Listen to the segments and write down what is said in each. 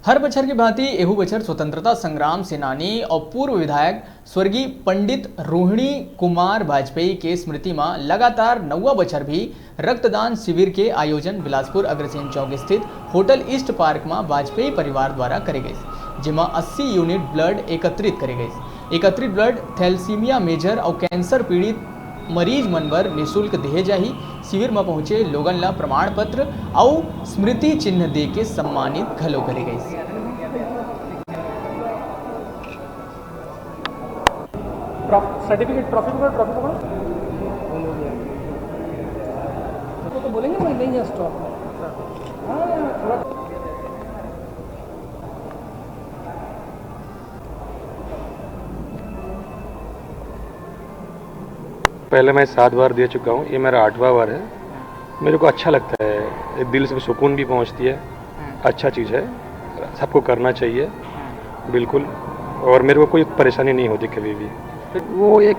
हर बछर की भांति एहू बछर स्वतंत्रता संग्राम सेनानी और पूर्व विधायक स्वर्गीय पंडित रोहिणी कुमार वाजपेयी के स्मृति में लगातार 9वां बछर भी रक्तदान शिविर के आयोजन बिलासपुर अग्रसेन चौक स्थित होटल ईस्ट पार्क में वाजपेयी परिवार द्वारा करे गए, जिसमें 80 यूनिट ब्लड एकत्रित करे गए। एकत्रित ब्लड थैलेसीमिया मेजर और कैंसर पीड़ित मरीज मनवर निःशुल्क दिए जाही। शिविर में पहुंचे लोगन ला प्रमाण पत्र और स्मृति चिन्ह दे के सम्मानित घलो करे गए। सर्टिफिकेट ट्रॉफी पकड़ो तो बोलेंगे मैं नहीं है स्टॉप। पहले मैं 7 बार दे चुका हूँ, ये मेरा 8वां बार है। मेरे को अच्छा लगता है, दिल से सुकून भी पहुँचती है। अच्छा चीज़ है, सबको करना चाहिए बिल्कुल। और मेरे को कोई परेशानी नहीं होती कभी भी। वो एक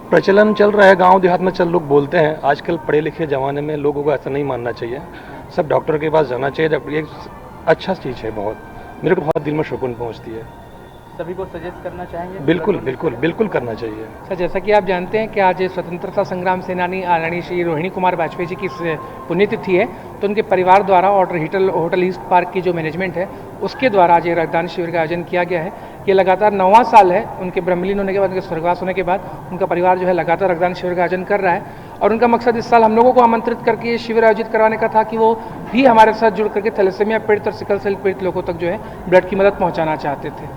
प्रचलन चल रहा है गांव देहात में, चल लोग बोलते हैं। आजकल पढ़े लिखे ज़माने में लोगों को ऐसा नहीं मानना चाहिए, सब डॉक्टर के पास जाना चाहिए। डॉक्टर एक अच्छा चीज़ है, बहुत मेरे को बहुत दिल में सुकून पहुँचती है। सभी को सजेस्ट करना चाहेंगे? बिल्कुल बिल्कुल बिल्कुल करना चाहिए। सर, जैसा कि आप जानते हैं कि आज स्वतंत्रता संग्राम सेनानी आदरणीय श्री रोहिणी कुमार वाजपेयी जी की पुण्यतिथि है, तो उनके परिवार द्वारा और होटल ईस्ट पार्क की जो मैनेजमेंट है उसके द्वारा आज ये रक्तदान शिविर का आयोजन किया गया है। ये लगातार 9वां साल है। उनके ब्रह्मलीन होने के बाद, उनके स्वर्गवास होने के बाद उनका परिवार जो है लगातार रक्तदान शिविर का आयोजन कर रहा है। और उनका मकसद इस साल हम लोगों को आमंत्रित करके ये शिविर आयोजित करवाने का था कि वो भी हमारे साथ जुड़ करके थैलेसीमिया पीड़ित और सिकल सेल पीड़ित लोगों तक जो है ब्लड की मदद पहुँचाना चाहते थे।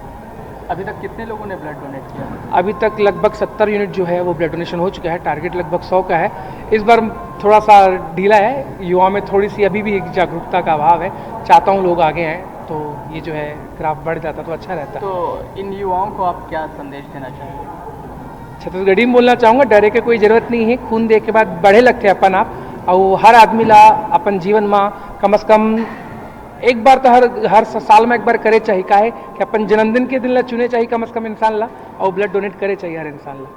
अभी तक कितने लोगों ने ब्लड डोनेट किया? अभी तक लगभग 70 यूनिट जो है वो ब्लड डोनेशन हो चुका है। टारगेट लगभग 100 का है। इस बार थोड़ा सा ढीला है, युवाओं में थोड़ी सी अभी भी एक जागरूकता का अभाव है। चाहता हूँ लोग आगे आएँ तो ये जो है ग्राफ बढ़ जाता तो अच्छा रहता। तो इन युवाओं को आप क्या संदेश देना चाहेंगे? छत्तीसगढ़ी में बोलना चाहूँगा, डरे के कोई ज़रूरत नहीं है। खून दे के बाद बढ़े लगते अपन आप, और हर आदमी ला अपन जीवन में कम से कम एक बार तो हर साल में एक बार करे चाहिए। काहे कि अपन जन्मदिन के दिन ला चुने चाहिए कम से कम इंसान ला, और ब्लड डोनेट करे चाहिए हर इंसान ला।